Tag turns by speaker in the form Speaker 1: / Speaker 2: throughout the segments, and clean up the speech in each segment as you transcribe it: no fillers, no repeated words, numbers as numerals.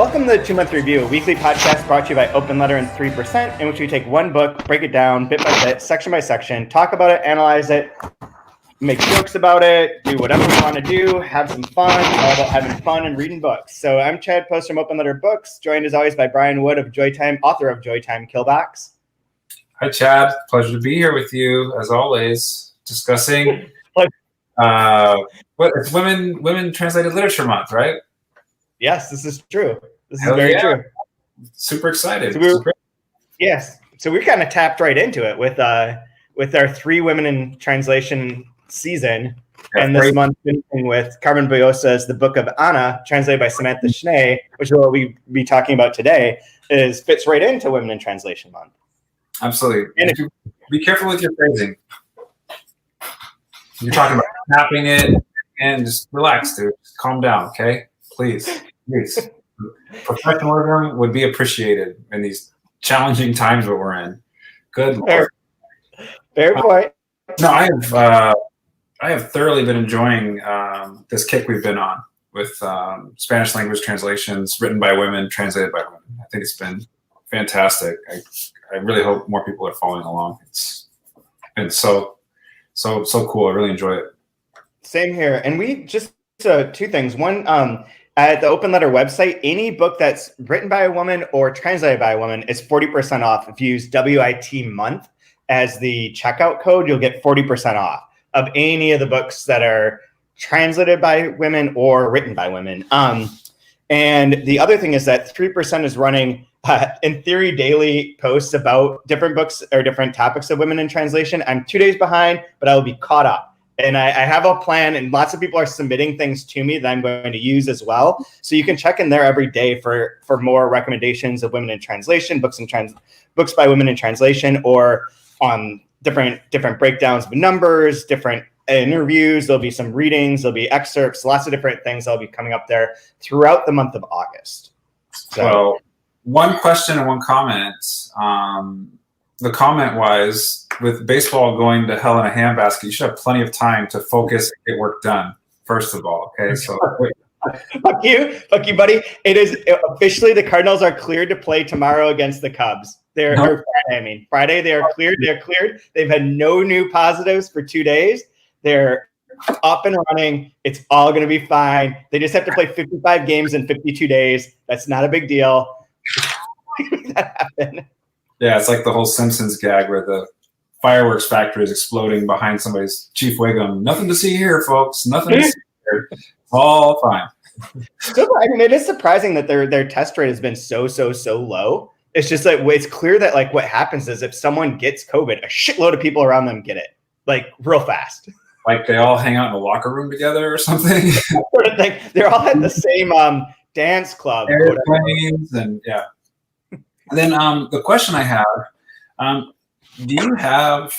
Speaker 1: Welcome to the 2-Month Review, a weekly podcast brought to you by Open Letter and 3%, in which we take one book, break it down bit by bit, section by section, talk about it, analyze it, make jokes about it, do whatever we want to do, have some fun, all about having fun and reading books. So I'm Chad Post from Open Letter Books, joined as always by Brian Wood of Joytime, author of Joytime Killbox.
Speaker 2: Hi, Chad. Pleasure to be here with you, as always, discussing it's Women Translated Literature Month, right?
Speaker 1: Yes, this is true. This is very true.
Speaker 2: Super excited.
Speaker 1: Yes. So we kind of tapped right into it with our 3 Women in Translation season. Yeah, and this month finishing with Carmen Boyosa's The Book of Anna, translated by Samantha Schnee, which is what we'll be talking about today, fits right into Women in Translation Month.
Speaker 2: Absolutely. And be careful with your phrasing. You're talking about tapping it, and just relax, dude. Just calm down, okay? Please. Professionalism would be appreciated in these challenging times that we're in. Good Lord.
Speaker 1: Fair point.
Speaker 2: No, I have thoroughly been enjoying this kick we've been on with Spanish language translations written by women, translated by women. I think it's been fantastic. I really hope more people are following along. It's been so cool. I really enjoy it.
Speaker 1: Same here. And we just 2 things. One, at the Open Letter website, any book that's written by a woman or translated by a woman is 40% off. If you use WIT month as the checkout code, you'll get 40% off of any of the books that are translated by women or written by women. And the other thing is that 3% is running, in theory, daily posts about different books or different topics of women in translation. I'm 2 days behind, but I will be caught up. And I have a plan, and lots of people are submitting things to me that I'm going to use as well. So you can check in there every day for more recommendations of women in translation, books by women in translation, or on different breakdowns of numbers, different interviews. There'll be some readings, there'll be excerpts, lots of different things that'll be coming up there throughout the month of August.
Speaker 2: So, one question and one comment. The comment was, with baseball going to hell in a handbasket, you should have plenty of time to focus and get work done, first of all. Okay, so
Speaker 1: fuck you, buddy. It is officially the Cardinals are cleared to play tomorrow against the Cubs. Friday they are cleared. They're cleared. They've had no new positives for 2 days. They're up and running. It's all going to be fine. They just have to play 55 games in 52 days. That's not a big deal. That happened.
Speaker 2: Yeah, it's like the whole Simpsons gag where the fireworks factory is exploding behind somebody's Chief Wiggum. Nothing to see here, folks. Nothing to see here. It's all fine.
Speaker 1: So, I mean, it is surprising that their test rate has been so low. It's just like, it's clear that like what happens is if someone gets COVID, a shitload of people around them get it, like real fast.
Speaker 2: Like they all hang out in a locker room together or something.
Speaker 1: Sort of thing. They're all at the same dance club.
Speaker 2: Airplanes and yeah. And then the question I have, do you have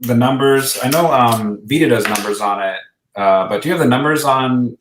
Speaker 2: the numbers? I know Vita does numbers on it, but do you have the numbers on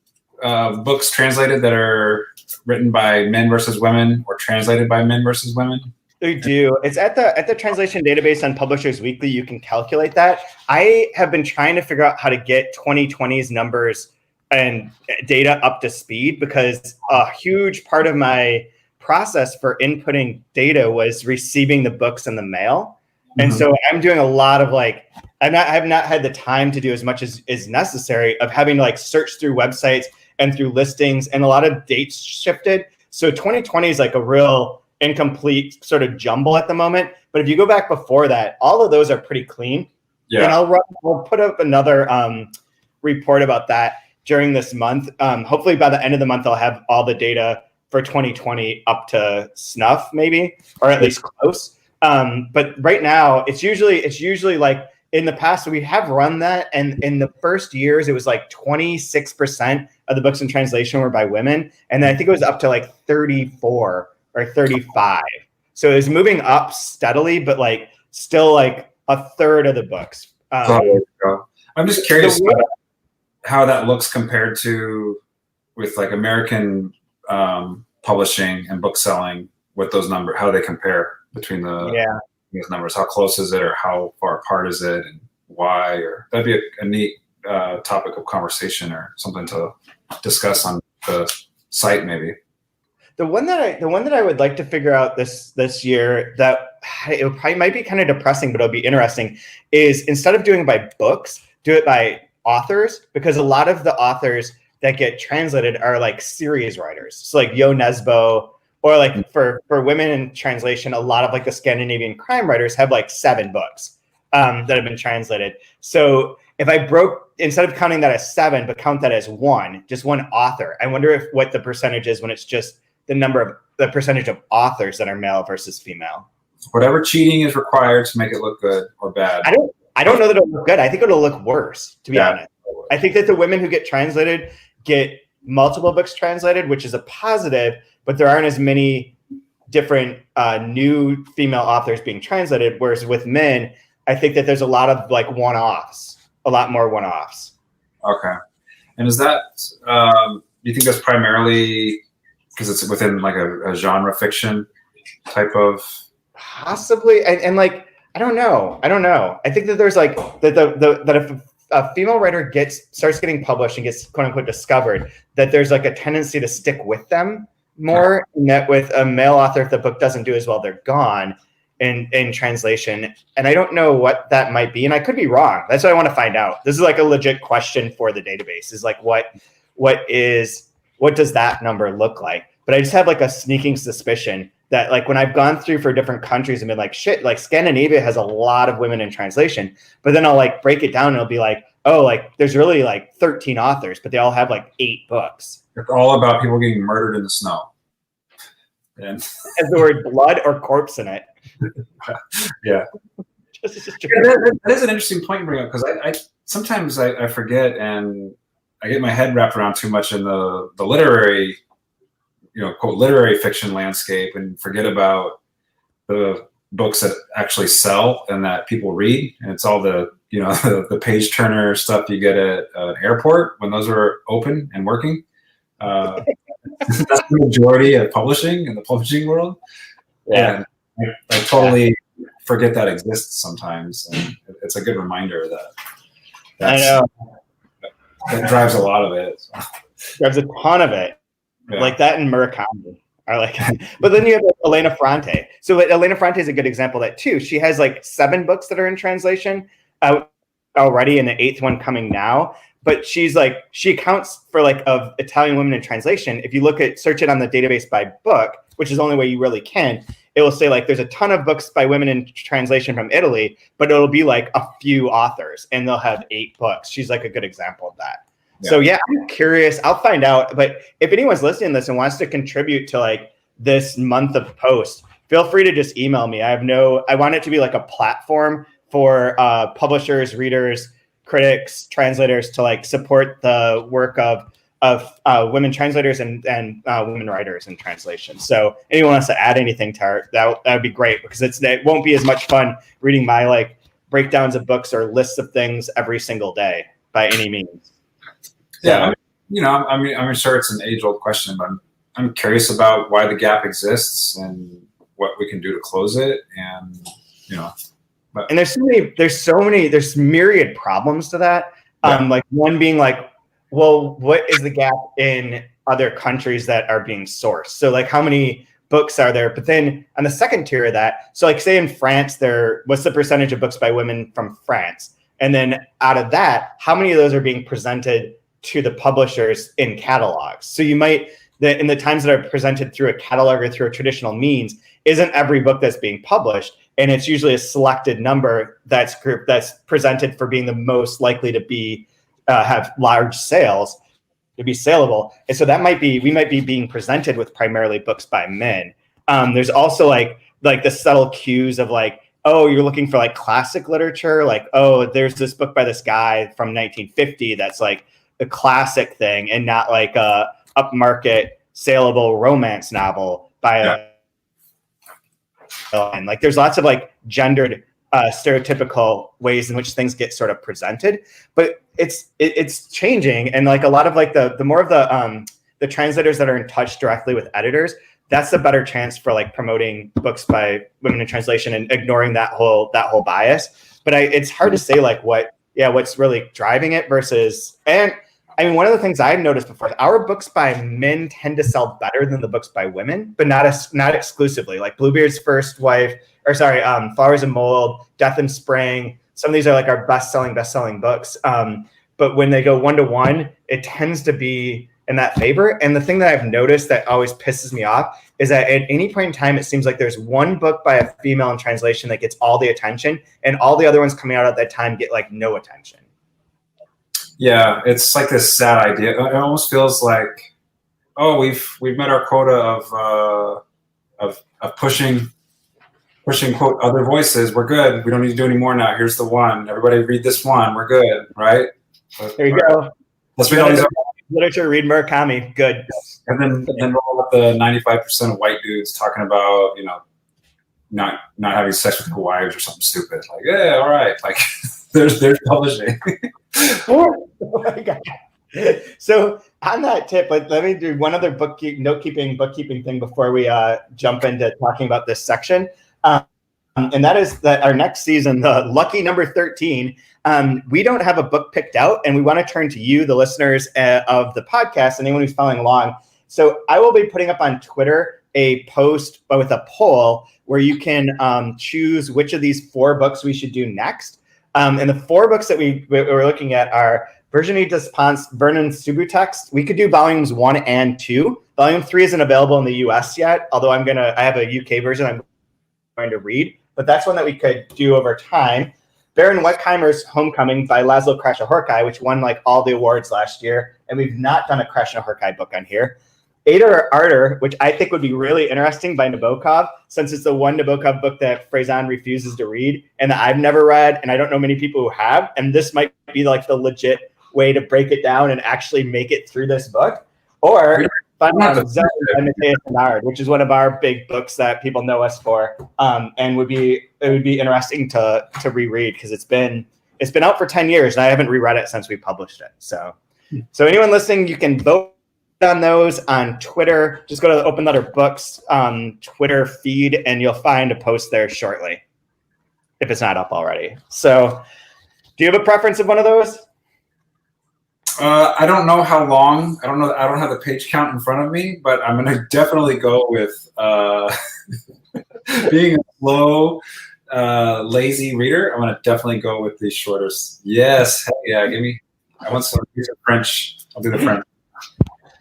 Speaker 2: books translated that are written by men versus women or translated by men versus women?
Speaker 1: We do. It's at the translation database on Publishers Weekly. You can calculate that. I have been trying to figure out how to get 2020's numbers and data up to speed, because a huge part of my process for inputting data was receiving the books in the mail. And so I'm doing a lot of I have not had the time to do as much as is necessary of having to like search through websites and through listings, and a lot of dates shifted. So 2020 is like a real incomplete sort of jumble at the moment. But if you go back before that, all of those are pretty clean. Yeah. And I'll put up another report about that during this month. Hopefully by the end of the month, I'll have all the data for 2020 up to snuff, maybe, or at least close. But right now, it's usually like in the past, we have run that. And in the first years, it was like 26% of the books in translation were by women. And then I think it was up to like 34 or 35. So it was moving up steadily, but like still like a third of the books.
Speaker 2: I'm just curious about how that looks compared to with like American publishing and book selling, with those numbers, how they compare between these numbers. How close is it, or how far apart is it, and why? Or that'd be a neat topic of conversation or something to discuss on the site, maybe.
Speaker 1: The one that I would like to figure out this year that it probably might be kind of depressing, but it'll be interesting, is instead of doing it by books, do it by authors, because a lot of the authors that get translated are like series writers. So like Yo Nesbo, or like for women in translation, a lot of like the Scandinavian crime writers have like 7 books that have been translated. So if I instead of counting that as 7, but count that as just one author, I wonder what the percentage is when it's just the percentage of authors that are male versus female.
Speaker 2: Whatever cheating is required to make it look good or bad.
Speaker 1: I don't know that it'll look good. I think it'll look worse, to be honest. I think that the women who get translated get multiple books translated, which is a positive, but there aren't as many different new female authors being translated. Whereas with men, I think that there's a lot of like a lot more one-offs.
Speaker 2: Okay. And is that, do you think that's primarily because it's within like a genre fiction type of?
Speaker 1: Possibly. And like, I don't know. I think that there's like that if a female writer starts getting published and gets quote unquote discovered, that there's like a tendency to stick with them more. And that with a male author, if the book doesn't do as well, they're gone in translation. And I don't know what that might be. And I could be wrong. That's what I want to find out. This is like a legit question for the database, is like, what does that number look like? But I just have like a sneaking suspicion that like when I've gone through for different countries and been like, shit, like Scandinavia has a lot of women in translation, but then I'll like break it down and it'll be like, oh, like there's really like 13 authors, but they all have like 8 books.
Speaker 2: It's all about people getting murdered in the snow. And
Speaker 1: has the word blood or corpse in it.
Speaker 2: Yeah. That is an interesting point to bring up, because I sometimes I forget, and I get my head wrapped around too much in the literary, quote, literary fiction landscape, and forget about the books that actually sell and that people read. And it's all the the page turner stuff you get at an airport when those are open and working. That's the majority of publishing in the publishing world.
Speaker 1: Yeah.
Speaker 2: And I totally forget that exists sometimes. And it's a good reminder
Speaker 1: I know
Speaker 2: that drives a lot of it. So.
Speaker 1: Drives a ton of it. Yeah. Like that in Murakami. I like it. But then you have Elena Ferrante. So Elena Ferrante is a good example of that too. She has like 7 books that are in translation out already, and the 8th one coming now. But she accounts for like of Italian women in translation. If you search it on the database by book, which is the only way you really can, it will say like there's a ton of books by women in translation from Italy, but it'll be like a few authors and they'll have 8 books. She's like a good example of that. Yeah. So yeah, I'm curious. I'll find out. But if anyone's listening to this and wants to contribute to like this month of post, feel free to just email me. I want it to be like a platform for publishers, readers, critics, translators to like support the work of women translators and women writers in translation. So anyone wants to add anything to that would be great, because it won't be as much fun reading my like breakdowns of books or lists of things every single day by any means.
Speaker 2: Yeah, I'm sure it's an age-old question, but I'm curious about why the gap exists and what we can do to close it, and
Speaker 1: and there's myriad problems to that. Like one being like, well, what is the gap in other countries that are being sourced? So like how many books are there? But then on the second tier of that, so like say in France, what's the percentage of books by women from France? And then out of that, how many of those are being presented to the publishers in catalogs? So you might, in the times that are presented through a catalog or through a traditional means, isn't every book that's being published. And it's usually a selected number that's presented for being the most likely to be have large sales, to be saleable. And so we might be being presented with primarily books by men. There's also like the subtle cues of like, oh, you're looking for like classic literature. Like, oh, there's this book by this guy from 1950 that's like a classic thing, and not like a upmarket saleable romance novel by and like there's lots of like gendered stereotypical ways in which things get sort of presented, but it's changing. And like a lot of like the more of the translators that are in touch directly with editors, that's a better chance for like promoting books by women in translation and ignoring that whole bias. But it's hard to say like what's really driving it versus, and I mean, one of the things I've noticed before, our books by men tend to sell better than the books by women, but not exclusively. Like Bluebeard's First Wife, Flowers and Mold, Death in Spring. Some of these are like our best-selling books. But when they go 1-to-1, it tends to be in that favor. And the thing that I've noticed that always pisses me off is that at any point in time, it seems like there's one book by a female in translation that gets all the attention, and all the other ones coming out at that time get like no attention.
Speaker 2: Yeah, it's like this sad idea. It almost feels like, oh, we've met our quota of pushing quote other voices. We're good. We don't need to do any more now. Here's the one. Everybody read this one. We're good, right?
Speaker 1: There you go.
Speaker 2: Let's read all these
Speaker 1: literature. Read Murakami. Good.
Speaker 2: And then roll up the 95% of white dudes talking about, you know, not having sex with their wives or something stupid. Like, yeah, all right. Like, there's publishing.
Speaker 1: Oh my God. So on that tip, let me do one other bookkeeping thing before we jump into talking about this section. And that is that our next season, the lucky number 13, we don't have a book picked out, and we want to turn to you, the listeners of the podcast, and anyone who's following along. So I will be putting up on Twitter a post with a poll where you can choose which of these 4 books we should do next. And the 4 books that we're looking at are Virginie Despentes' Vernon Subutex. We could do volumes 1 and 2. Volume 3 isn't available in the US yet, although I have a UK version I'm going to read, but that's one that we could do over time. Baron Wenckheimer's Homecoming by Laszlo Krasznahorkai, which won like all the awards last year, and we've not done a Krasznahorkai book on here. Ardor, which I think would be really interesting, by Nabokov, since it's the one Nabokov book that Faison refuses to read and that I've never read, and I don't know many people who have, and this might be like the legit way to break it down and actually make it through this book. Or Zone by Matthias Menard, which is one of our big books that people know us for, and it would be interesting to reread because it's been out for 10 years and I haven't reread it since we published it. So anyone listening, you can vote on those on Twitter. Just go to the Open Letter Books Twitter feed and you'll find a post there shortly if it's not up already. So do you have a preference of one of those?
Speaker 2: I don't know how long. I don't know. I don't have the page count in front of me, but I'm going to definitely go with being a slow, lazy reader. I'm going to definitely go with the shortest. Yes. Heck yeah. I want some French. I'll do the French.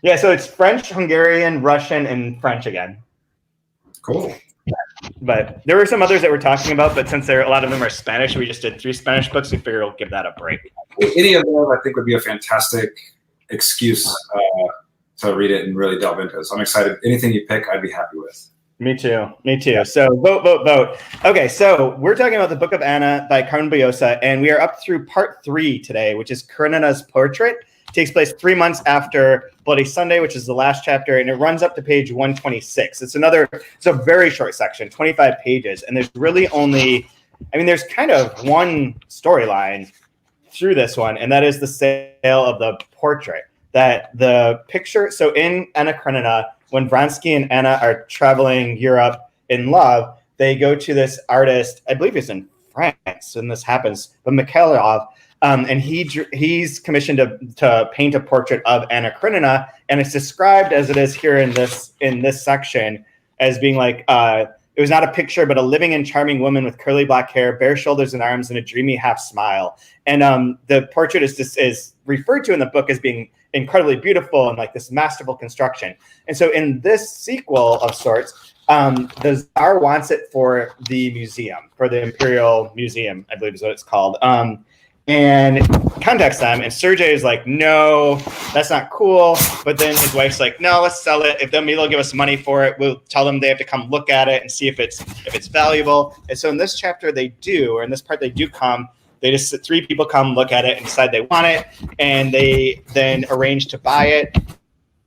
Speaker 1: Yeah. So it's French, Hungarian, Russian, and French again.
Speaker 2: Cool.
Speaker 1: But there were some others that we're talking about, but since a lot of them are Spanish, we just did 3 Spanish books. We figured we'll give that a break.
Speaker 2: Any of those, I think, would be a fantastic excuse to read it and really delve into it. So I'm excited. Anything you pick, I'd be happy with. Me too. So vote. Okay, so we're talking about the Book of Anna by Carmen Bujosa, and we are up through part 3 today, which is Karenina's portrait. It takes place 3 months after Bloody Sunday, which is the last chapter, and it runs up to page 126. It's a very short section, 25 pages, and there's really there's kind of one storyline through this one, and that is the sale of the portrait. That the picture, so in Anna Karenina, when Vronsky and Anna are traveling Europe in love, they go to this artist, I believe he's in France, and this happens, but Mikhailov, and he's commissioned to paint a portrait of Anna Karenina, and it's described as it is here in this section as being like, it was not a picture, but a living and charming woman with curly black hair, bare shoulders and arms, and a dreamy half smile. And the portrait is referred to in the book as being incredibly beautiful and like this masterful construction. And so in this sequel of sorts, the Tsar wants it for the museum, for the Imperial Museum, I believe is what it's called. And contacts them, and Sergei is like, no, that's not cool. But then his wife's like, no, let's sell it. If maybe they'll give us money for it, we'll tell them they have to come look at it and see if it's valuable. And so in this chapter they do, or in this part they do come. They just 3 people come look at it and decide they want it, and they then arrange to buy it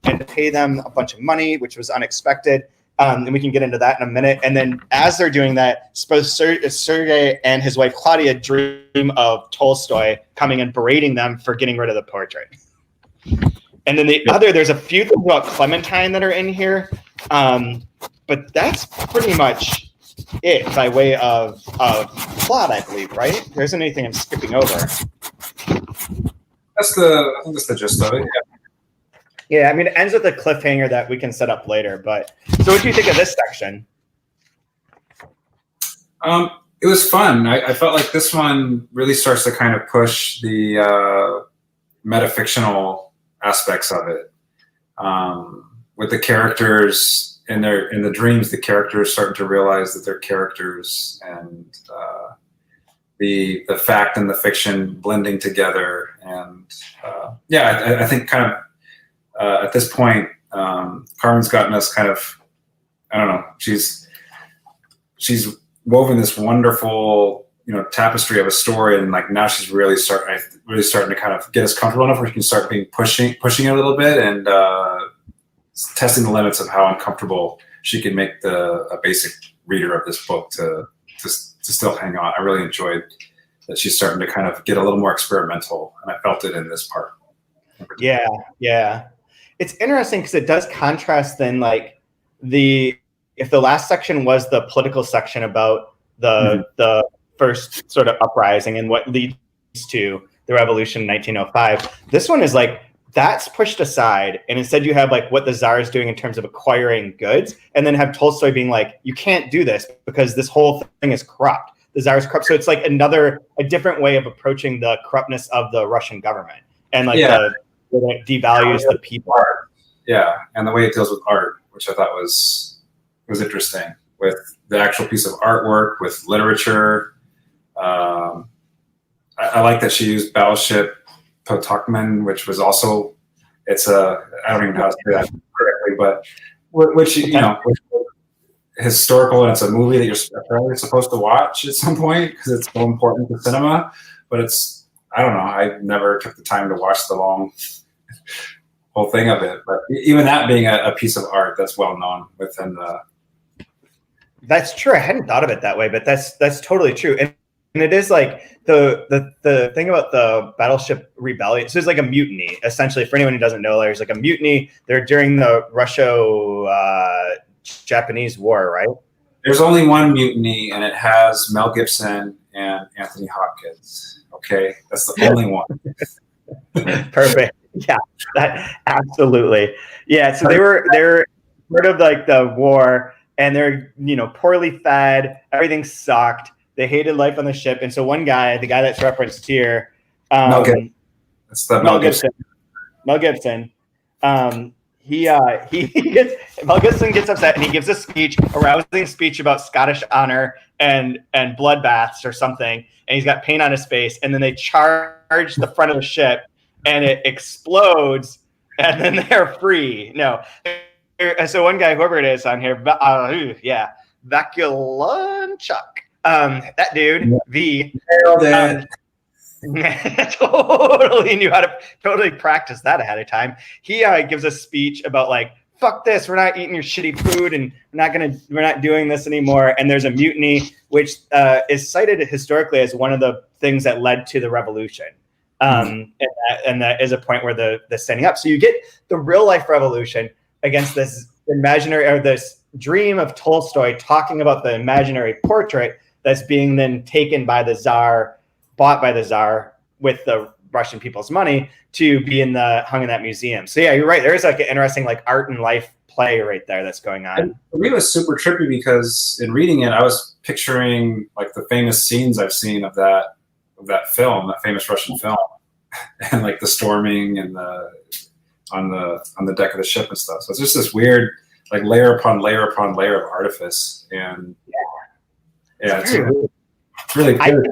Speaker 2: and pay them a bunch of money, which was unexpected. And we can get into that in a minute. And then as they're doing that, suppose Sergei and his wife Claudia dream of Tolstoy coming and berating them for getting rid of the portrait. And then there's a few things about Clementine that are in here. But that's pretty much it by way of plot, I believe, right? There isn't anything I'm skipping over. I think that's the gist of it. Yeah.
Speaker 1: Yeah, I mean, it ends with a cliffhanger that we can set up later. But so, what do you think of this section?
Speaker 2: It was fun. I felt like this one really starts to kind of push the metafictional aspects of it. With the characters in the dreams, the characters starting to realize that they're characters, and the fact and the fiction blending together. And I think kind of at this point, Carmen's gotten us kind of, I don't know, she's woven this wonderful, tapestry of a story, and like now she's really starting to kind of get us comfortable enough where she can start pushing it a little bit, and testing the limits of how uncomfortable she can make a basic reader of this book to still hang on. I really enjoyed that she's starting to kind of get a little more experimental, and I felt it in this part.
Speaker 1: Yeah. It's interesting because it does contrast then, like if the last section was the political section about the first sort of uprising and what leads to the revolution in 1905, this one is like, that's pushed aside, and instead you have like what the Tsar is doing in terms of acquiring goods, and then have Tolstoy being like, you can't do this because this whole thing is corrupt. The Tsar is corrupt. So it's like a different way of approaching the corruptness of the Russian government, and like it devalues the people.
Speaker 2: Art. Yeah, and the way it deals with art, which I thought was interesting, with the actual piece of artwork, with literature. I like that she used Battleship Potemkin, which was also, I don't even know how to say that correctly, but which historical, and it's a movie that you're apparently supposed to watch at some point because it's so important to cinema. But I don't know, I never took the time to watch the long whole thing of it. But even that being a piece of art that's well known within the.
Speaker 1: That's true. I hadn't thought of it that way, but that's totally true. And it is like the thing about the Battleship Rebellion. So it's like a mutiny, essentially. For anyone who doesn't know, there's like a mutiny. They're during the Russo-Japanese War, right?
Speaker 2: There's only one mutiny, and it has Mel Gibson and Anthony Hopkins. Okay, that's the only one.
Speaker 1: Perfect. Yeah, that absolutely. Yeah. So they're part of like the war, and they're poorly fed. Everything sucked. They hated life on the ship, and so one guy, the guy that's referenced here,
Speaker 2: Mel Gibson.
Speaker 1: Mel Gibson. Mel Gibson gets upset, and he gives a speech, a rousing speech about Scottish honor and bloodbaths or something, and he's got paint on his face, and then they charge the front of the ship, and it explodes, and then they're free. No, so one guy, whoever it is on here, Vakulanchuk. That dude, totally knew how to totally practice that ahead of time. He gives a speech about like, fuck this, we're not eating your shitty food, and we're not doing this anymore. And there's a mutiny, which is cited historically as one of the things that led to the revolution. And that is a point where the standing up. So you get the real life revolution against this imaginary, or this dream of Tolstoy talking about the imaginary portrait that's being then taken by the Tsar, bought by the Tsar with the Russian people's money to be hung in that museum. So yeah, you're right. There is like an interesting like art and life play right there that's going on.
Speaker 2: And for me, it was super trippy because in reading it, I was picturing like the famous scenes I've seen of that film, that famous Russian film, and like the storming and on the deck of the ship and stuff. So it's just this weird like layer upon layer upon layer of artifice, and it's really cool.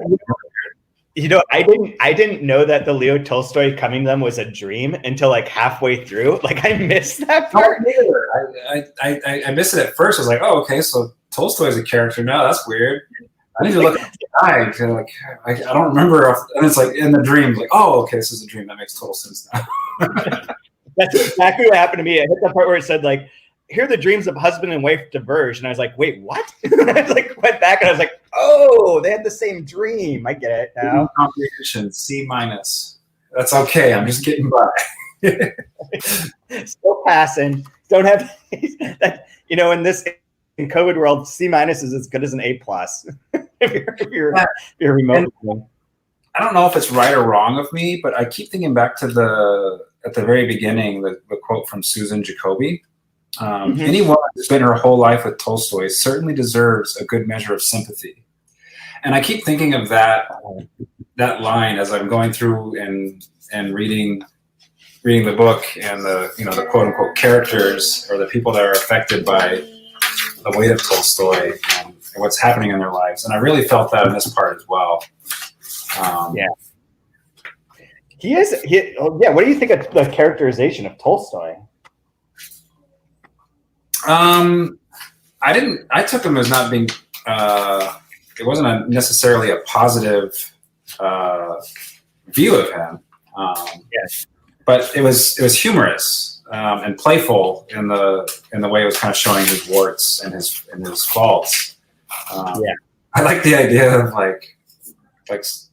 Speaker 1: I didn't know that the Leo Tolstoy coming to them was a dream until like halfway through. Like I missed that part.
Speaker 2: I missed it at first. I was like, oh, okay, so Tolstoy's a character now. That's weird. I need to look at the guy. Like I don't remember. And it's like in the dream, like, oh, okay, this is a dream. That makes total sense now.
Speaker 1: That's exactly what happened to me. I hit that part where it said like, here the dreams of husband and wife diverge, and I was like, wait, what? I was like, went back and I was like, oh, they had the same dream. I get it now.
Speaker 2: Comprehension C-. That's okay. I'm just getting by.
Speaker 1: Still passing. Don't have that. In COVID world, C- is as good as an A+. if you're remote.
Speaker 2: I don't know if it's right or wrong of me, but I keep thinking back to at the very beginning, the quote from Susan Jacoby. Anyone who's spent her whole life with Tolstoy certainly deserves a good measure of sympathy. And I keep thinking of that line as I'm going through and reading the book and the quote unquote characters or the people that are affected by the weight of Tolstoy and what's happening in their lives. And I really felt that in this part as well.
Speaker 1: Yeah. What do you think of the characterization of Tolstoy?
Speaker 2: I took him as not being, it wasn't necessarily a positive view of him.
Speaker 1: Yes.
Speaker 2: But it was humorous and playful in the way it was kind of showing his warts and his faults. I like the idea of like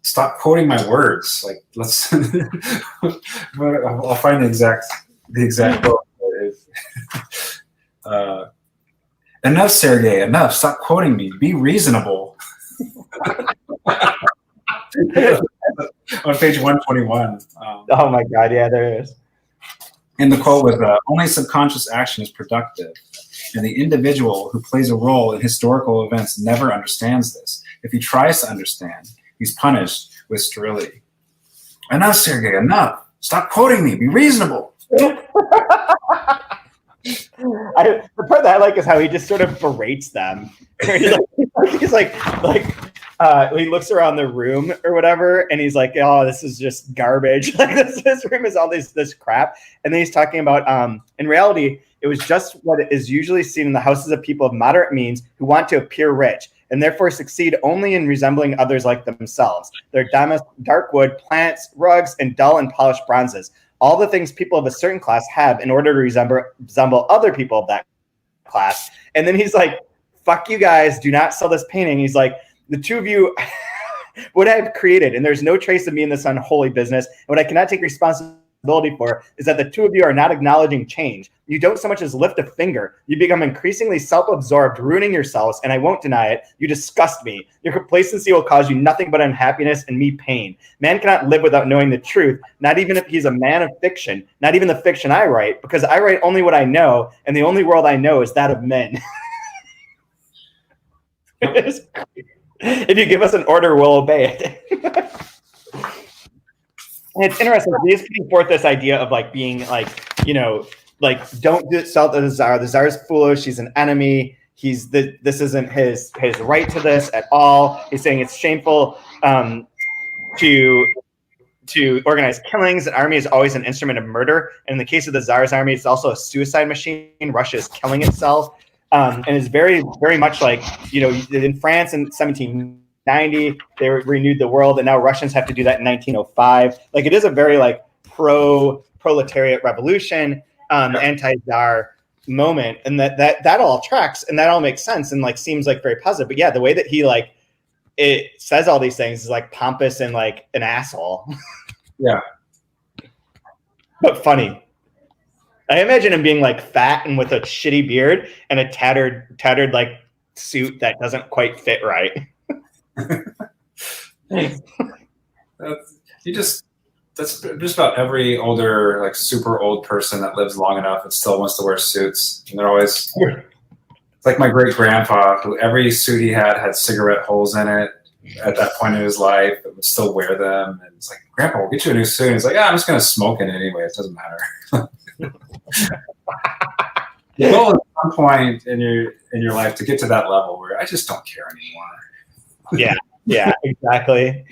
Speaker 2: stop quoting my words. Like let's. I'll find the exact quote. Enough, Sergey. Enough. Stop quoting me. Be reasonable. On page 121.
Speaker 1: Oh my God! Yeah, there is.
Speaker 2: And the quote was, "Only subconscious action is productive, and the individual who plays a role in historical events never understands this. If he tries to understand, he's punished with sterility." Enough, Sergey. Enough. Stop quoting me. Be reasonable.
Speaker 1: The part that I like is how he just sort of berates them. He's like, he looks around the room or whatever, and he's like, "Oh, this is just garbage. Like this room is all this crap." And then he's talking about, in reality, it was just what is usually seen in the houses of people of moderate means who want to appear rich and therefore succeed only in resembling others like themselves. Their dark wood, plants, rugs, and dull and polished bronzes. All the things people of a certain class have in order to resemble other people of that class. And then he's like, "Fuck you guys, do not sell this painting." He's like, "The two of you, what I've created, and there's no trace of me in this unholy business, and what I cannot take responsibility for is that the two of you are not acknowledging change. You don't so much as lift a finger. You become increasingly self-absorbed, ruining yourselves, and I won't deny it. You disgust me. Your complacency will cause you nothing but unhappiness and me pain. Man cannot live without knowing the truth, not even if he's a man of fiction, not even the fiction I write, because I write only what I know, and the only world I know is that of men." If you give us an order, we'll obey it. And it's interesting. He's putting forth this idea of like being like, don't sell to the czar. The czar is foolish. He's an enemy. This isn't his right to this at all. He's saying it's shameful to organize killings. An army is always an instrument of murder. And in the case of the czar's army, it's also a suicide machine. Russia is killing itself. And it's very, very much like, in France in 1790, they renewed the world, and now Russians have to do that in 1905. Like, it is a very like proletariat revolution, anti-czar moment, and that all tracks and that all makes sense and like seems like very positive. But yeah, the way that he like it says all these things is like pompous and like an asshole.
Speaker 2: Yeah,
Speaker 1: but funny. I imagine him being like fat and with a shitty beard and a tattered like suit that doesn't quite fit right.
Speaker 2: That's just about every older, like super old person that lives long enough and still wants to wear suits. And they're always, it's like my great grandpa, who every suit he had cigarette holes in it at that point in his life, but would still wear them. And it's like, "Grandpa, we'll get you a new suit." And he's like, "Yeah, I'm just going to smoke in it anyway. It doesn't matter." The goal at some point in your life to get to that level where I just don't care anymore. Yeah, exactly.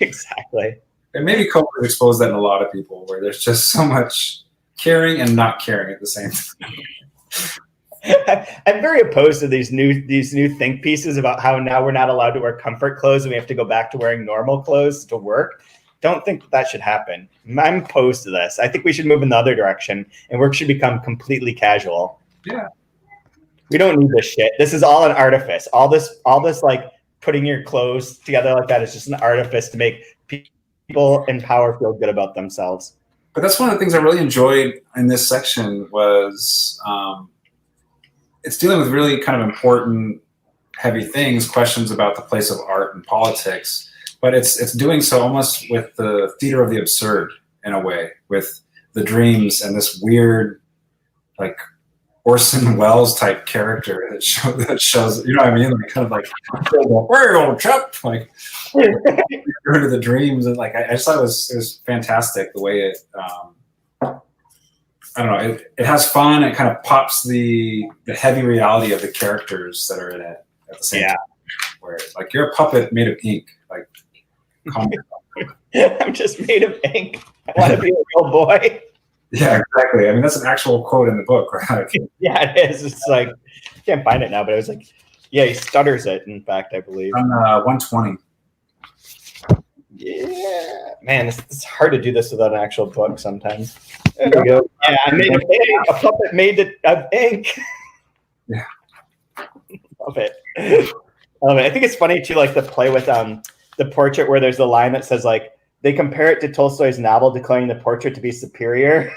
Speaker 2: And maybe COVID exposed that in a lot of people, where there's just so much caring and not caring at the same time.
Speaker 1: I'm very opposed to these new think pieces about how now we're not allowed to wear comfort clothes and we have to go back to wearing normal clothes to work. Don't think that should happen. I'm opposed to this. I think we should move in the other direction, and work should become completely casual.
Speaker 2: Yeah.
Speaker 1: We don't need this shit. This is all an artifice. All this like putting your clothes together like that is just an artifice to make people in power feel good about themselves.
Speaker 2: But that's one of the things I really enjoyed in this section was it's dealing with really kind of important, heavy things, questions about the place of art and politics. but it's doing so almost with the theater of the absurd in a way, with the dreams and this weird, like Orson Welles type character that shows, you know what I mean? Like kind of like, where old chap? Like you're into the dreams, and like I just thought it was fantastic the way it. I don't know. It has fun. It kind of pops the heavy reality of the characters that are in it at the same time. Where like you're a puppet made of ink. Like, calm down.
Speaker 1: I'm just made of ink. I want to be a real boy.
Speaker 2: Yeah, exactly. I mean, that's an actual quote in the book, right?
Speaker 1: Yeah, it is. It's like I can't find it now, but it was like, yeah, he stutters it. In fact, I believe
Speaker 2: on 120.
Speaker 1: Yeah, man, it's hard to do this without an actual book sometimes. There we go. Yeah, I made a puppet made of ink.
Speaker 2: Yeah,
Speaker 1: love it. Love it. I think it's funny too, like the play with the portrait where there's the line that says like they compare it to Tolstoy's novel, declaring the portrait to be superior.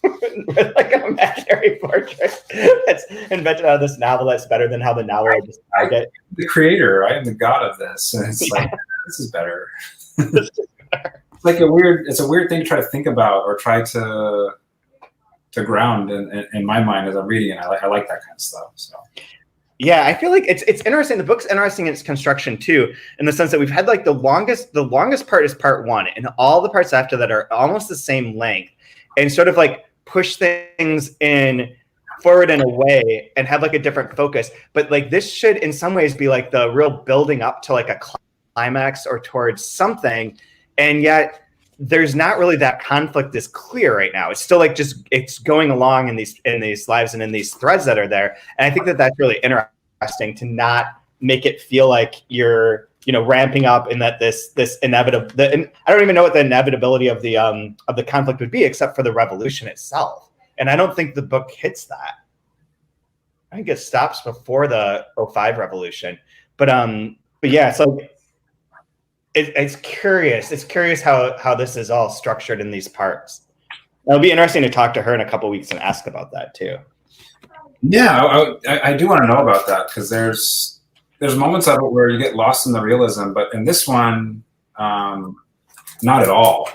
Speaker 1: With like an imaginary portrait that's invented out of this novel that's better than how the novel described it.
Speaker 2: The creator, I am the god of this, and it's like this is better. It's like it's a weird thing to try to think about or try to ground in my mind as I'm reading it. I like that kind of stuff. So.
Speaker 1: Yeah, I feel like it's interesting. The book's interesting in its construction too, in the sense that we've had like the longest part is part one, and all the parts after that are almost the same length, and sort of like push things in forward in a way and have like a different focus. But like this should in some ways be like the real building up to like a climax or towards something, and yet there's not really that conflict is clear right now. It's still like just it's going along in these lives and in these threads that are there. And I think that that's really interesting to not make it feel like you're ramping up and that this inevitable. And I don't even know what the inevitability of the conflict would be, except for the revolution itself. And I don't think the book hits that. I think it stops before the 05 revolution. But yeah, so. It's curious. It's curious how this is all structured in these parts. It'll be interesting to talk to her in a couple of weeks and ask about that too.
Speaker 2: Yeah, I do want to know about that because there's moments of it where you get lost in the realism, but in this one, not at all.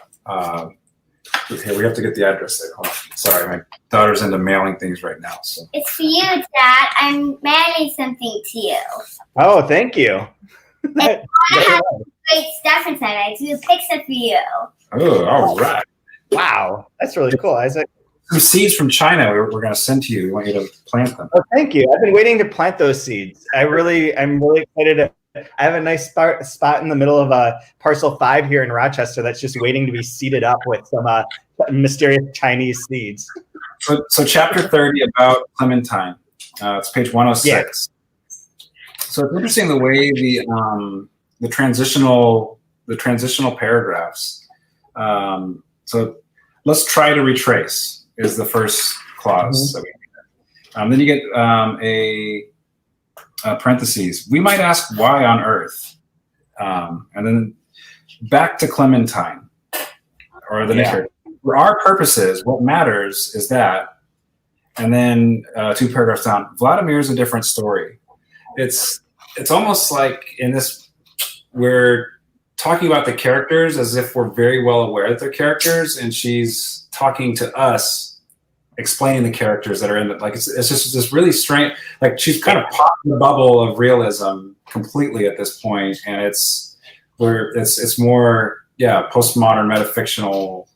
Speaker 2: Here, we have to get the address there. Hold on. Sorry, my daughter's into mailing things right now. So.
Speaker 3: It's for you, Dad. I'm mailing something to you.
Speaker 1: Oh, thank you.
Speaker 3: Great stuff inside. I do a picture for you.
Speaker 2: Oh, all right.
Speaker 1: Wow, that's really cool, Isaac.
Speaker 2: Some seeds from China we're going to send to you. We want you to plant them.
Speaker 1: Oh, thank you. I've been waiting to plant those seeds. I'm really excited. I have a nice spot in the middle of parcel 5 here in Rochester that's just waiting to be seeded up with some mysterious Chinese seeds.
Speaker 2: So chapter 30 about Clementine. It's page 106. Yeah. So it's interesting the way the transitional paragraphs. So let's try to retrace is the first clause. Mm-hmm. Then you get a parentheses. We might ask why on earth, and then back to Clementine, or the narrative. For our purposes, what matters is that, and then 2 paragraphs down. Vladimir is a different story. It's almost like in this we're talking about the characters as if we're very well aware that they're characters, and she's talking to us, explaining the characters that are in it. Like it's just this really strange. Like she's kind of popping the bubble of realism completely at this point, and it's more postmodern metafictional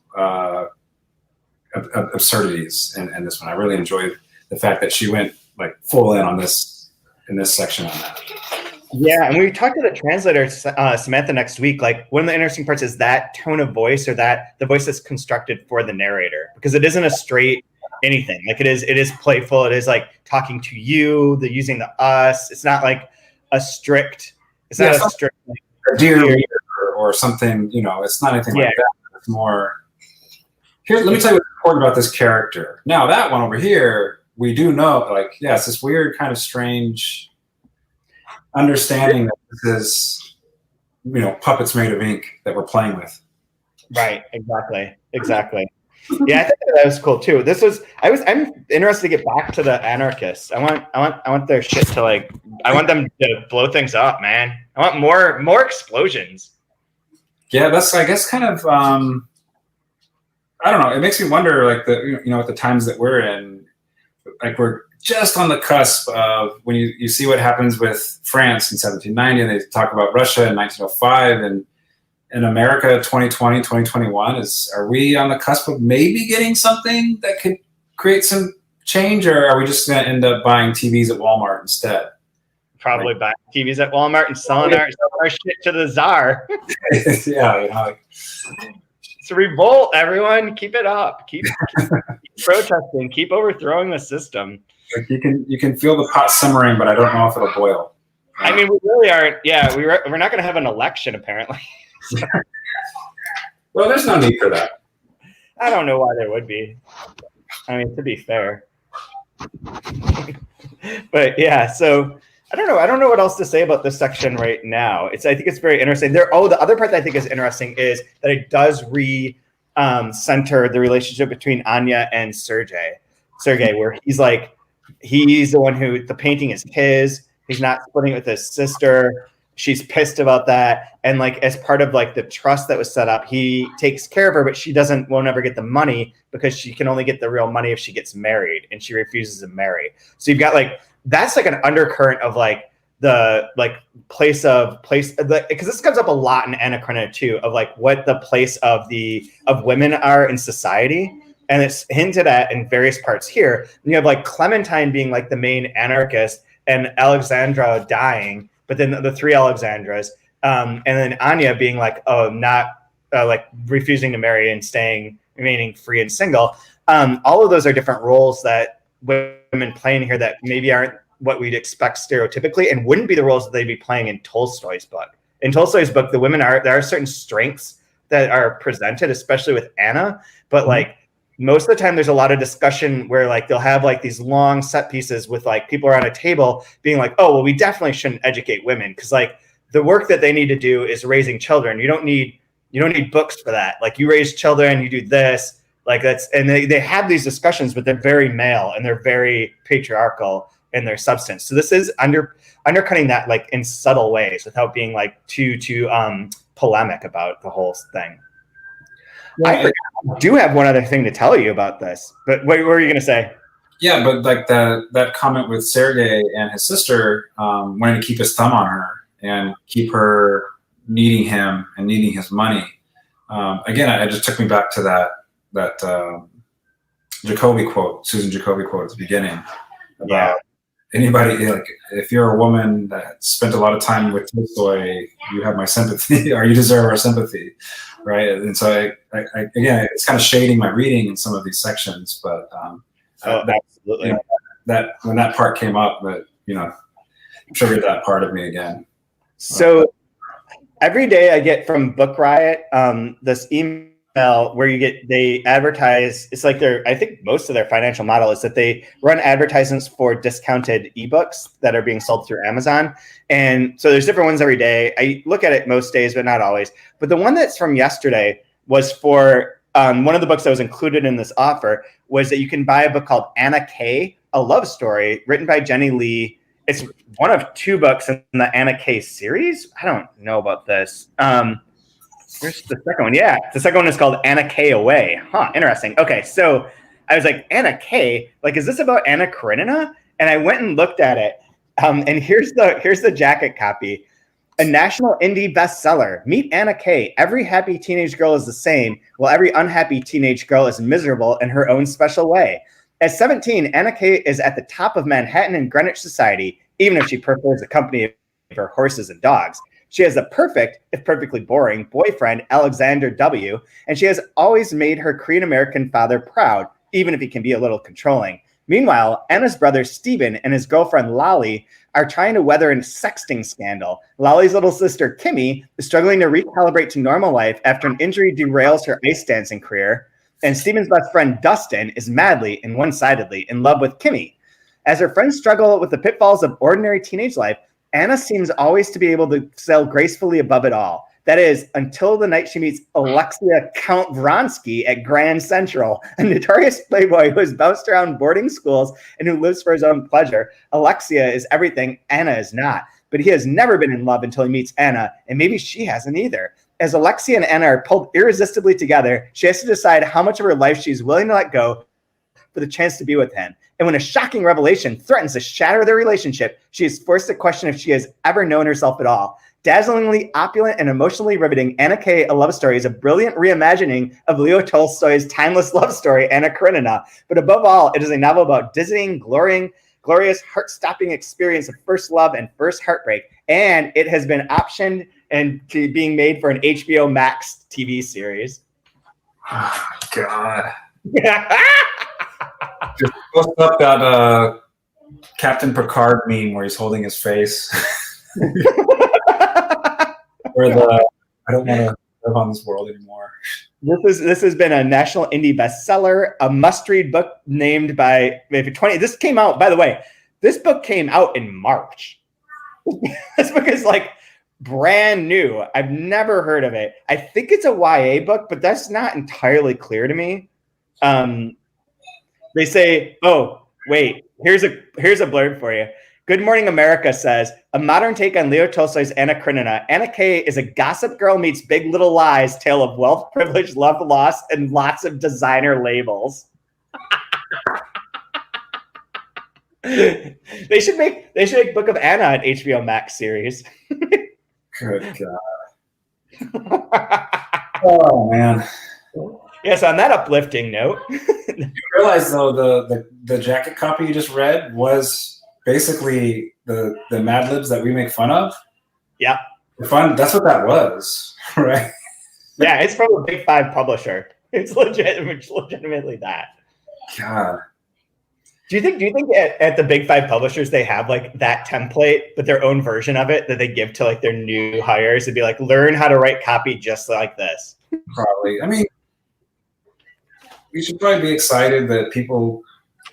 Speaker 2: absurdities in this one. I really enjoyed the fact that she went like full in on this in this section on that.
Speaker 1: Yeah, and we talked to the translator, Samantha, next week. Like one of the interesting parts is that tone of voice, or that the voice that's constructed for the narrator, because it isn't a straight anything. Like it is playful. It is like talking to you, using the us. It's not like a strict. It's not a strict like,
Speaker 2: dear reader or something. It's not anything like that. It's more. Here, let me tell you what's important about this character. Now that one over here, we do know. Like, it's this weird kind of strange understanding that this is, puppets made of ink that we're playing with.
Speaker 1: Right. Exactly. Yeah, I think that was cool too. I'm interested to get back to the anarchists. I want their shit to I want them to blow things up, man. I want more explosions.
Speaker 2: Yeah, that's, I guess, kind of, I don't know. It makes me wonder, like, at the times that we're in, like, we're just on the cusp of when you see what happens with France in 1790, and they talk about Russia in 1905, and in America 2020, 2021. Are we on the cusp of maybe getting something that could create some change, or are we just going to end up buying TVs at Walmart instead?
Speaker 1: Probably buying TVs at Walmart and selling our shit to the czar.
Speaker 2: Yeah,
Speaker 1: It's a revolt, everyone. Keep it up. Keep protesting. Keep overthrowing the system.
Speaker 2: Like you can feel the pot simmering, but I don't know if it'll boil.
Speaker 1: I mean, we really aren't. Yeah, we're not going to have an election apparently.
Speaker 2: Well, there's no need for that.
Speaker 1: I don't know why there would be. I mean, to be fair. But yeah, so I don't know. I don't know what else to say about this section right now. I think it's very interesting. The other part that I think is interesting is that it does center the relationship between Anya and Sergei, where he's the one who the painting is his. He's not splitting it with his sister. She's pissed about that. And like, as part of like the trust that was set up, he takes care of her, but she won't ever get the money because she can only get the real money if she gets married, and she refuses to marry. So you've got that's like an undercurrent of like the place because this comes up a lot in Anna Karenina too, of like what the place of women are in society. And it's hinted at in various parts here. And you have like Clementine being like the main anarchist and Alexandra dying, but then the three Alexandras, and then Anya being like, refusing to marry and remaining free and single. All of those are different roles that women playing here that maybe aren't what we'd expect stereotypically, and wouldn't be the roles that they'd be playing in Tolstoy's book. In Tolstoy's book, the women there are certain strengths that are presented, especially with Anna, but like most of the time there's a lot of discussion where like they'll have like these long set pieces with like people around a table being like, oh, well, we definitely shouldn't educate women because like the work that they need to do is raising children. You don't need books for that. Like you raise children, you do this, like that's, and they have these discussions, but they're very male and they're very patriarchal in their substance. So this is undercutting that like in subtle ways without being like too polemic about the whole thing. Yeah. I do have one other thing to tell you about this, but what were you going to say?
Speaker 2: Yeah, but like that comment with Sergei and his sister wanting to keep his thumb on her and keep her needing him and needing his money. Again, it just took me back to that Jacoby quote, Susan Jacoby quote at the beginning about anybody, like if you're a woman that spent a lot of time with Tolstoy, you have my sympathy or you deserve our sympathy. Right. And so I again, it's kind of shading my reading in some of these sections, but
Speaker 1: absolutely.
Speaker 2: That when that part came up, that triggered that part of me again.
Speaker 1: So every day I get from Book Riot this email where they advertise. It's like I think most of their financial model is that they run advertisements for discounted ebooks that are being sold through Amazon. And so there's different ones every day. I look at it most days, but not always. But the one that's from yesterday was for one of the books that was included in this offer was that you can buy a book called Anna K, a love story written by Jenny Lee. It's one of two books in the Anna K series. I don't know about this. Where's the second one? Yeah, the second one is called Anna K Away. Huh, interesting. Okay, so I was like, Anna K? Like, is this about Anna Karenina? And I went and looked at it. And here's the jacket copy. A national indie bestseller. Meet Anna K. Every happy teenage girl is the same, while every unhappy teenage girl is miserable in her own special way. At 17, Anna K is at the top of Manhattan and Greenwich society, even if she prefers the company of her horses and dogs. She has a perfect, if perfectly boring, boyfriend, Alexander W., and she has always made her Korean-American father proud, even if he can be a little controlling. Meanwhile, Anna's brother, Steven, and his girlfriend, Lolly, are trying to weather a sexting scandal. Lolly's little sister, Kimmy, is struggling to recalibrate to normal life after an injury derails her ice dancing career, and Steven's best friend, Dustin, is madly and one-sidedly in love with Kimmy. As her friends struggle with the pitfalls of ordinary teenage life, Anna seems always to be able to sail gracefully above it all. That is, until the night she meets Alexia Count Vronsky at Grand Central, a notorious playboy who has bounced around boarding schools and who lives for his own pleasure. Alexia is everything Anna is not, but he has never been in love until he meets Anna, and maybe she hasn't either. as Alexia and Anna are pulled irresistibly together, she has to decide how much of her life she's willing to let go for the chance to be with him. And when a shocking revelation threatens to shatter their relationship, she is forced to question if she has ever known herself at all. Dazzlingly opulent and emotionally riveting, Anna K, A Love Story is a brilliant reimagining of Leo Tolstoy's timeless love story, Anna Karenina. But above all, it is a novel about dizzying, glorious, heart-stopping experience of first love and first heartbreak. And it has been optioned and being made for an HBO Max TV series.
Speaker 2: Oh, God. Just post up that Captain Picard meme where he's holding his face. Where I don't want to live on this world anymore.
Speaker 1: This has been a national indie bestseller, a must-read book named by maybe 20. This came out, by the way, this book came out in March. This book is like brand new. I've never heard of it. I think it's a YA book, but that's not entirely clear to me. They say, oh, wait, here's a blurb for you. Good Morning America says, a modern take on Leo Tolstoy's Anna Karenina. Anna K is a gossip girl meets Big Little Lies tale of wealth, privilege, love, loss, and lots of designer labels. They should make Book of Anna an HBO Max series.
Speaker 2: Good God. Oh, man.
Speaker 1: Yes, on that uplifting note.
Speaker 2: You realize, though, the jacket copy you just read was basically the Mad Libs that we make fun of.
Speaker 1: Yeah.
Speaker 2: Fun. That's what that was, right?
Speaker 1: Yeah, it's from a Big Five publisher. It's legitimately that.
Speaker 2: God.
Speaker 1: Do you think at the Big Five publishers they have like that template, but their own version of it that they give to like their new hires? It'd be like, learn how to write copy just like this.
Speaker 2: Probably. I mean, we should probably be excited that people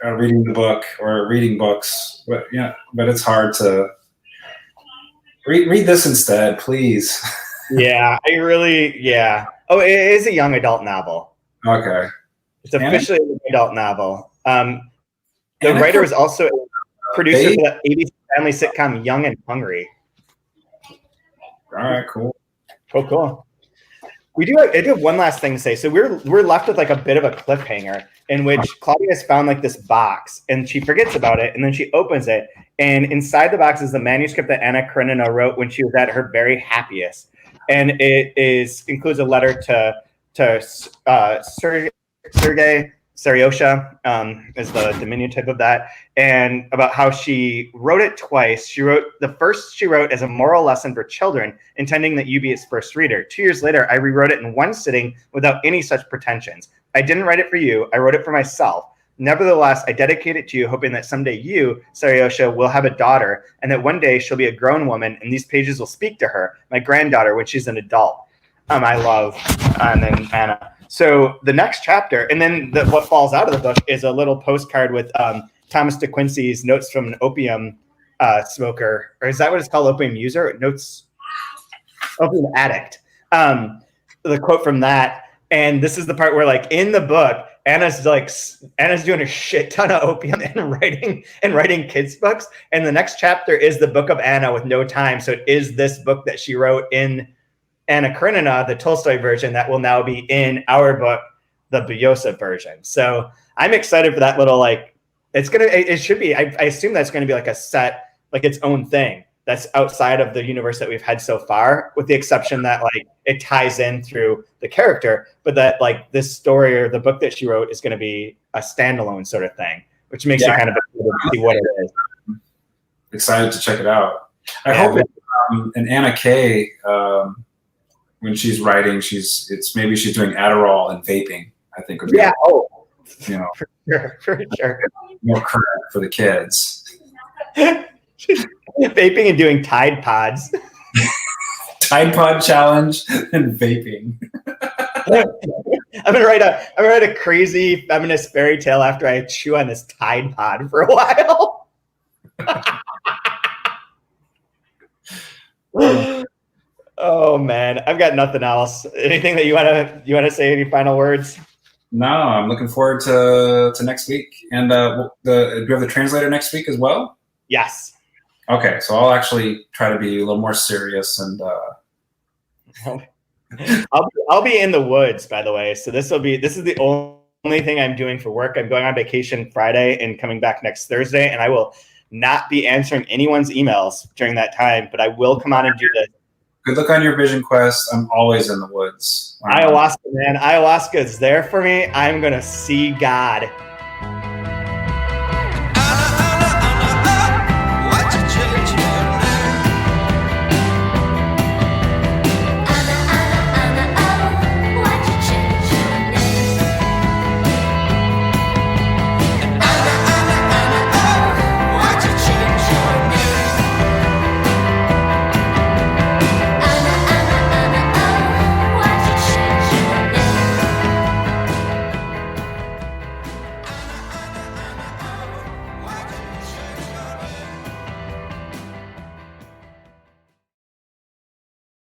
Speaker 2: are reading the book or reading books, but but it's hard to read this instead, please.
Speaker 1: Yeah. Oh, it is a young adult novel.
Speaker 2: Okay.
Speaker 1: It's officially an adult novel. The writer is also a producer for the ABC family sitcom Young and Hungry.
Speaker 2: All right, cool.
Speaker 1: Cool. I do have one last thing to say. So we're left with like a bit of a cliffhanger in which Claudia has found like this box and she forgets about it and then she opens it and inside the box is the manuscript that Anna Karenina wrote when she was at her very happiest, and it includes a letter to Sergei Seriosha, is the diminutive of that, and about how she wrote it twice. She wrote the first as a moral lesson for children, intending that you be its first reader. 2 years later, I rewrote it in one sitting without any such pretensions. I didn't write it for you. I wrote it for myself. Nevertheless, I dedicate it to you, hoping that someday you, Seriosha, will have a daughter, and that one day she'll be a grown woman, and these pages will speak to her, my granddaughter, when she's an adult. I love, and then Anna. So the next chapter, and then what falls out of the book is a little postcard with Thomas de Quincey's notes from an opium smoker, or is that what it's called? Opium user? Notes, opium addict. The quote from that, and this is the part where, like, in the book, Anna's doing a shit ton of opium and writing kids' books, and the next chapter is the Book of Anna with no time. So it is this book that she wrote in Anna Karenina, the Tolstoy version, that will now be in our book, the Byosov version. So I'm excited for that little, like, it should be, I assume that's going to be like a set, like its own thing that's outside of the universe that we've had so far, with the exception that like it ties in through the character, but that like this story or the book that she wrote is going to be a standalone sort of thing, which makes it kind of see what it is.
Speaker 2: Excited to check it out. I hope in Anna K, when she's writing, she's doing Adderall and vaping. I think would be
Speaker 1: for sure
Speaker 2: more current for the kids.
Speaker 1: Vaping and doing Tide Pods.
Speaker 2: Tide Pod challenge and vaping.
Speaker 1: I'm gonna write a crazy feminist fairy tale after I chew on this Tide Pod for a while. Oh man, I've got nothing else. Anything that you wanna say? Any final words?
Speaker 2: No, I'm looking forward to next week. And do you have the translator next week as well?
Speaker 1: Yes.
Speaker 2: Okay, so I'll actually try to be a little more serious and
Speaker 1: I'll be in the woods, by the way. So this is the only thing I'm doing for work. I'm going on vacation Friday and coming back next Thursday, and I will not be answering anyone's emails during that time, but I will come on and do this.
Speaker 2: Good luck on your vision quest. I'm always in the woods.
Speaker 1: Ayahuasca, man. Ayahuasca is there for me. I'm going to see God.